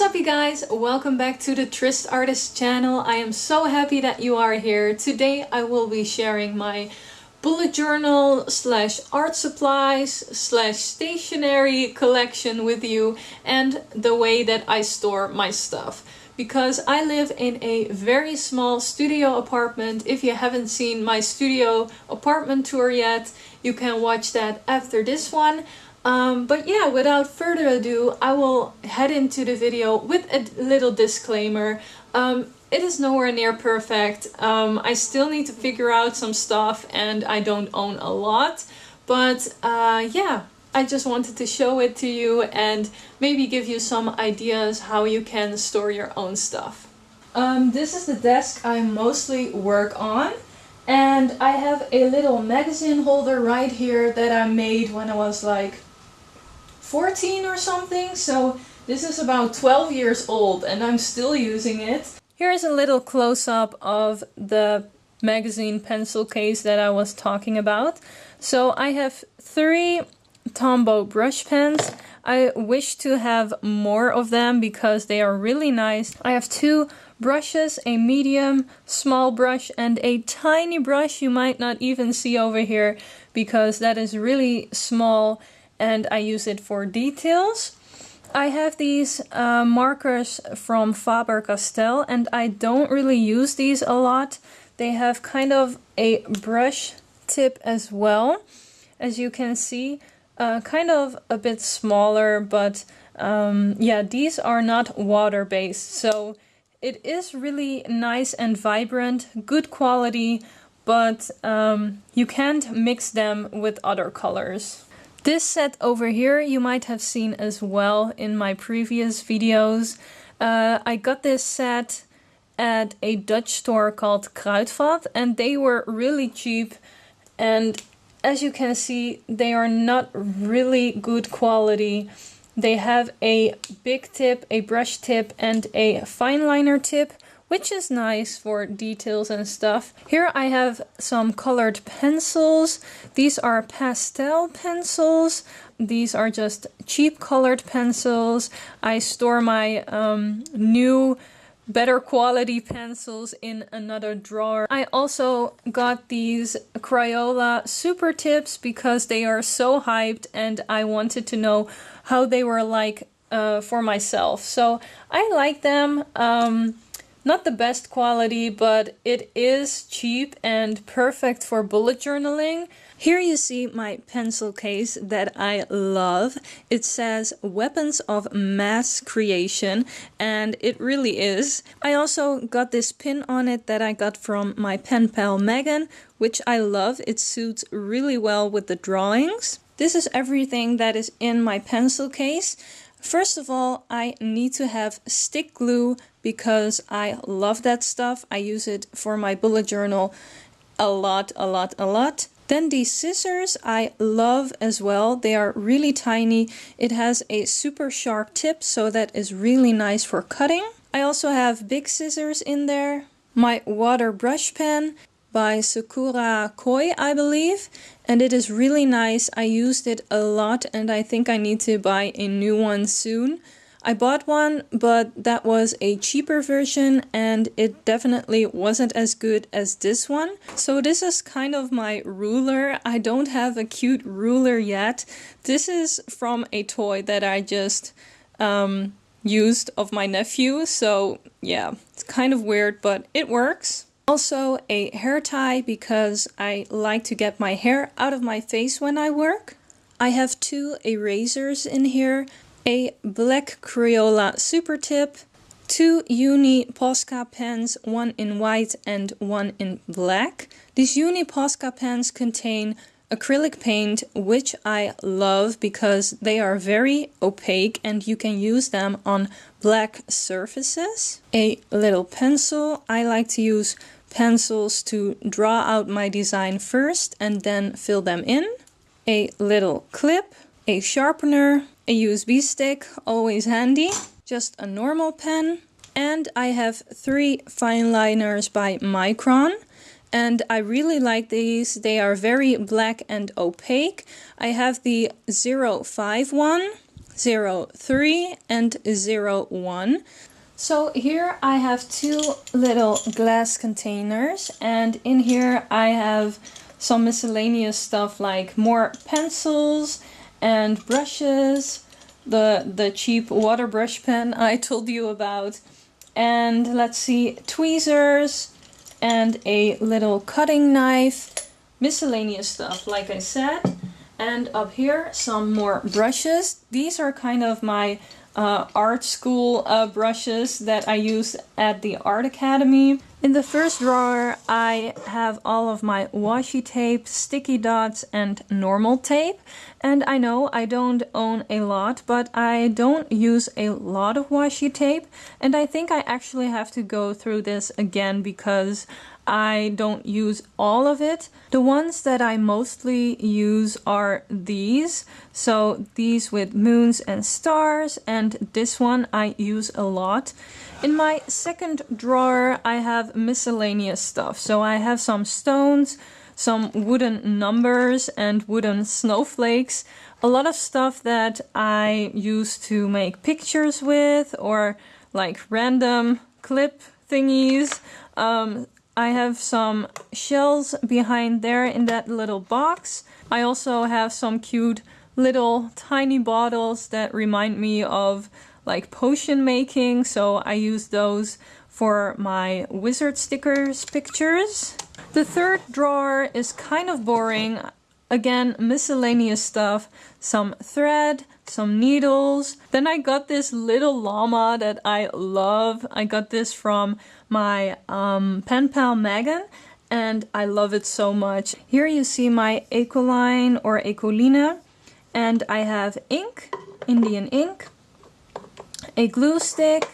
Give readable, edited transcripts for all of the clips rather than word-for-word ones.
up you guys? Welcome back to the TristArtist channel. I am so happy that you are here. Today I will be sharing my bullet journal slash art supplies slash stationery collection with you and the way that I store my stuff. Because I live in a very small studio apartment. If you haven't seen my studio apartment tour yet, you can watch that after this one. But yeah, without further ado, I will head into the video with a little disclaimer. It is nowhere near perfect. I still need to figure out some stuff and I don't own a lot. But yeah, I just wanted to show it to you and maybe give you some ideas how you can store your own stuff. This is the desk I mostly work on. And I have a little magazine holder right here that I made when I was like 14 or something. So this is about 12 years old and I'm still using it. Here's a little close-up of the magazine pencil case that I was talking about. So I have 3 Tombow brush pens. I wish to have more of them because they are really nice. I have 2 brushes, a medium, small brush and a tiny brush you might not even see over here because that is really small and I use it for details. I have these markers from Faber-Castell and I don't really use these a lot. They have kind of a brush tip as well, as you can see. Kind of a bit smaller, but yeah, these are not water-based, so it is really nice and vibrant, good quality, but you can't mix them with other colors. This set over here you might have seen as well in my previous videos. I got this set at a Dutch store called Kruidvat and they were really cheap, and as you can see, they are not really good quality. They have a big tip, a brush tip, and a fine liner tip, which is nice for details and stuff. Here I have some colored pencils. These are pastel pencils. These are just cheap colored pencils. I store my new better quality pencils in another drawer. I also got these Crayola super tips because they are so hyped and I wanted to know how they were like for myself. So I like them. Not the best quality, but it is cheap and perfect for bullet journaling. Here you see my pencil case that I love. It says Weapons of Mass Creation, and it really is. I also got this pin on it that I got from my pen pal Megan, which I love. It suits really well with the drawings. This is everything that is in my pencil case. First of all, I need to have stick glue because I love that stuff. I use it for my bullet journal a lot. Then these scissors I love as well. They are really tiny. It has a super sharp tip, so that is really nice for cutting. I also have big scissors in there. My water brush pen by Sakura Koi, I believe, and it is really nice. I used it a lot and I think I need to buy a new one soon. I bought one, but that was a cheaper version and it definitely wasn't as good as this one. So this is kind of my ruler. I don't have a cute ruler yet. This is from a toy that I just used of my nephew. So yeah, it's kind of weird, but it works. Also a hair tie because I like to get my hair out of my face when I work. I have 2 erasers in here. A black Crayola super tip, 2 Uni Posca pens, one in white and one in black. These Uni Posca pens contain acrylic paint, which I love because they are very opaque and you can use them on black surfaces. A little pencil. I like to use pencils to draw out my design first and then fill them in. A little clip, a sharpener, a USB stick, always handy, just a normal pen, and I have 3 fine liners by Micron. And I really like these. They are very black and opaque. I have the 05 one, 03 and 01. So here I have two little glass containers, and in here I have some miscellaneous stuff like more pencils and brushes, the cheap water brush pen I told you about, and let's see, tweezers and a little cutting knife, miscellaneous stuff like I said. And up here some more brushes. These are kind of my art school brushes that I use at the art academy. In the first drawer I have all of my washi tape, sticky dots and normal tape. And I know I don't own a lot, but I don't use a lot of washi tape, and I think I actually have to go through this again because I don't use all of it. The ones that I mostly use are these. So these with moons and stars, and this one I use a lot. In my second drawer I have miscellaneous stuff. So I have some stones, some wooden numbers and wooden snowflakes. A lot of stuff that I use to make pictures with, or like random clip thingies. I have some shells behind there in that little box. I also have some cute little tiny bottles that remind me of like potion making, so I use those for my wizard stickers pictures. The third drawer is kind of boring. Again, miscellaneous stuff, some thread, some needles. Then I got this little llama that I love. I got this from my pen pal Megan, and I love it so much. Here you see my Ecoline or Ecolina, and I have ink, Indian ink, a glue stick,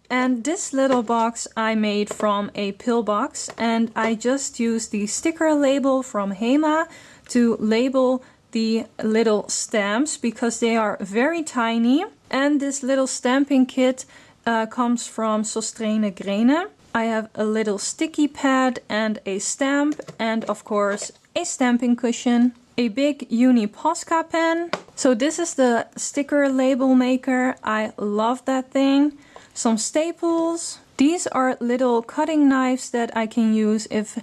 and this little box I made from a pill box, and I just used the sticker label from Hema to label the little stamps because they are very tiny. And this little stamping kit comes from Sostrene Grene. I have a little sticky pad and a stamp, and of course a stamping cushion, a big Uni Posca pen. So this is the sticker label maker. I love that thing. Some staples. These are little cutting knives that I can use if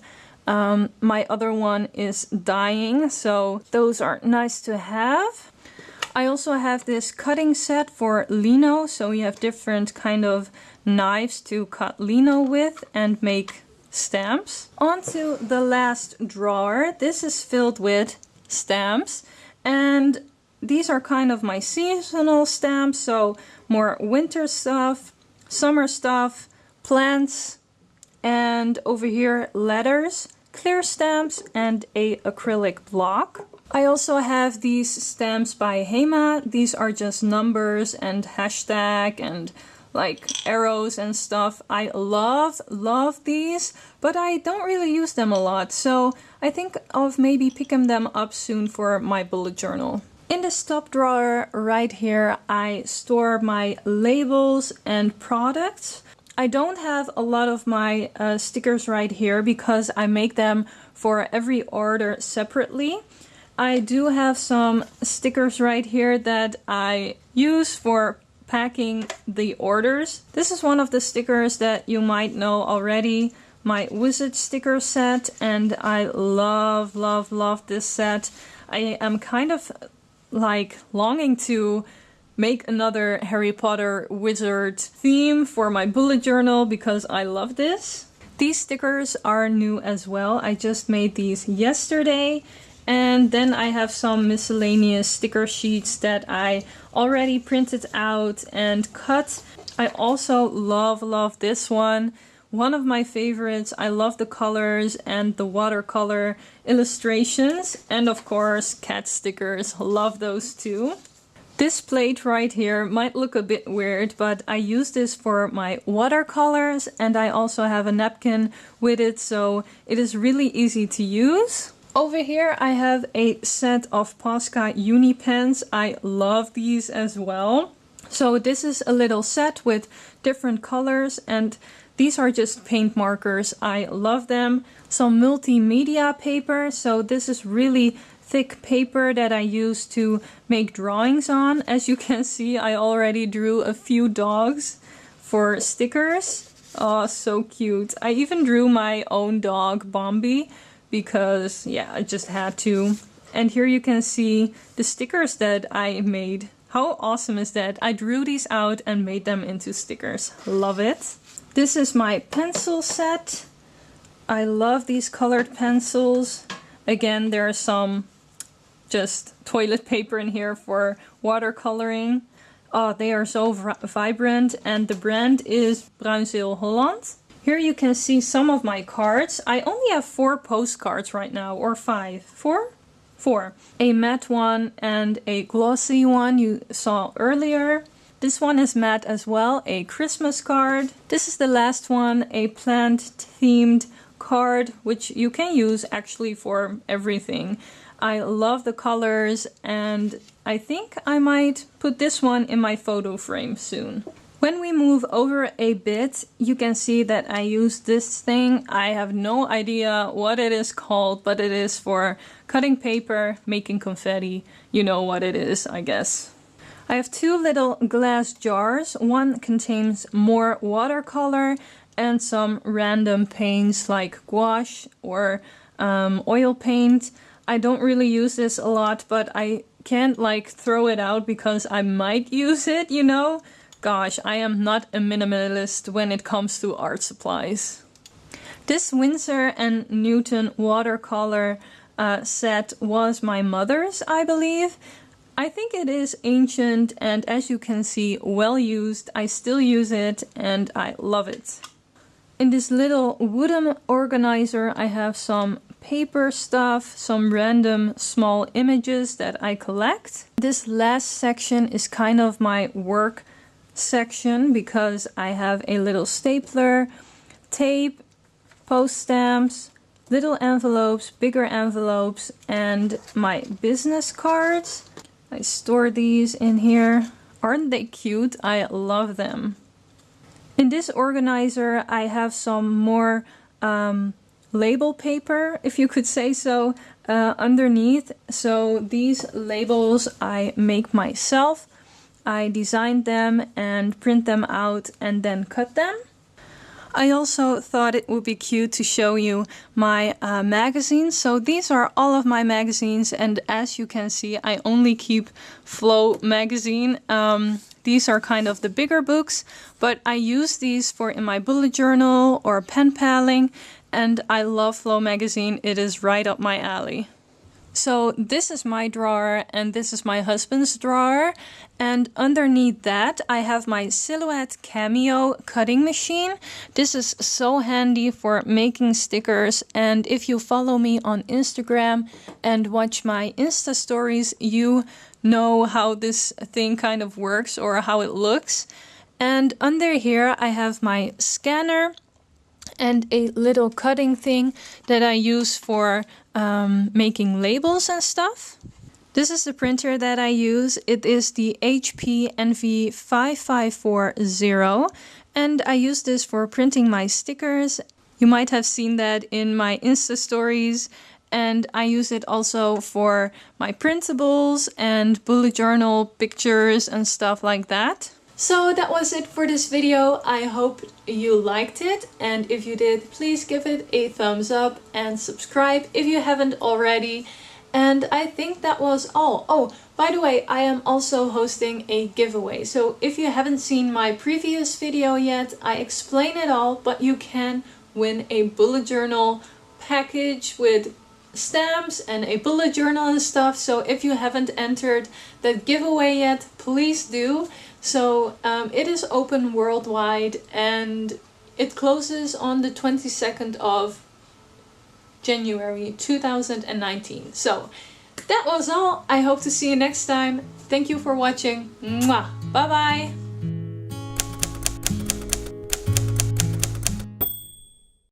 my other one is dying, so those are nice to have. I also have this cutting set for lino, so you have different kind of knives to cut lino with and make stamps. On to the last drawer. This is filled with stamps, and these are kind of my seasonal stamps, so more winter stuff, summer stuff, plants, and over here letters, clear stamps, and a acrylic block. I also have these stamps by Hema. These are just numbers and hashtag and like arrows and stuff. I love these, but I don't really use them a lot, so I think of maybe picking them up soon for my bullet journal. In this top drawer right here I store my labels and products. I don't have a lot of my stickers right here because I make them for every order separately. I do have some stickers right here that I use for packing the orders. This is one of the stickers that you might know already, my wizard sticker set, and I love this set. I am kind of like longing to make another Harry Potter wizard theme for my bullet journal because I love this. These stickers are new as well. I just made these yesterday. And then I have some miscellaneous sticker sheets that I already printed out and cut. I also love this one. One of my favorites. I love the colors and the watercolor illustrations. And of course, cat stickers. Love those too. This plate right here might look a bit weird, but I use this for my watercolors, and I also have a napkin with it, so it is really easy to use. Over here I have a set of Posca Uni pens. I love these as well. So this is a little set with different colors, and these are just paint markers. I love them. Some multimedia paper, so this is really thick paper that I use to make drawings on. As you can see, I already drew a few dogs for stickers. Oh, so cute. I even drew my own dog, Bombi, because yeah, I just had to. And here you can see the stickers that I made. How awesome is that? I drew these out and made them into stickers. Love it. This is my pencil set. I love these colored pencils. Again, there are some just toilet paper in here for watercoloring. Oh, they are so vibrant, and the brand is Bruinzeel Holland. Here you can see some of my cards. I only have 4 postcards right now, or 5. 4? 4. A matte one and a glossy one you saw earlier. This one is matte as well, a Christmas card. This is the last one, a plant-themed card, which you can use actually for everything. I love the colors, and I think I might put this one in my photo frame soon. When we move over a bit, you can see that I use this thing. I have no idea what it is called, but it is for cutting paper, making confetti. You know what it is, I guess. I have 2 little glass jars. One contains more watercolor and some random paints like gouache or oil paint. I don't really use this a lot, but I can't like throw it out because I might use it, you know? Gosh, I am not a minimalist when it comes to art supplies. This Winsor & Newton watercolor set was my mother's, I believe. I think it is ancient, and as you can see, well used. I still use it and I love it. In this little wooden organizer I have some paper stuff, some random small images that I collect. This last section is kind of my work section because I have a little stapler, tape, post stamps, little envelopes, bigger envelopes, and my business cards. I store these in here. Aren't they cute? I love them. In this organizer I have some more label paper, if you could say so, underneath. So these labels I make myself. I designed them and print them out and then cut them. I also thought it would be cute to show you my magazines. So these are all of my magazines, and as you can see I only keep Flow magazine. These are kind of the bigger books, but I use these for in my bullet journal or pen paling, and I love Flow magazine. It is right up my alley. So this is my drawer and this is my husband's drawer, and underneath that I have my Silhouette Cameo cutting machine. This is so handy for making stickers, and if you follow me on Instagram and watch my Insta stories, you know how this thing kind of works or how it looks. And under here I have my scanner and a little cutting thing that I use for making labels and stuff. This is the printer that I use. It is the HP NV5540, and I use this for printing my stickers. You might have seen that in my Insta stories, and I use it also for my printables and bullet journal pictures and stuff like that. So that was it for this video. I hope you liked it, and if you did, please give it a thumbs up and subscribe if you haven't already. And I think that was all. Oh, by the way, I am also hosting a giveaway. So if you haven't seen my previous video yet, I explain it all, but you can win a bullet journal package with stamps and a bullet journal and stuff. So if you haven't entered that giveaway yet, please do. So it is open worldwide, and it closes on the 22nd of January 2019. So that was all. I hope to see you next time. Thank you for watching. Mwah. Bye bye.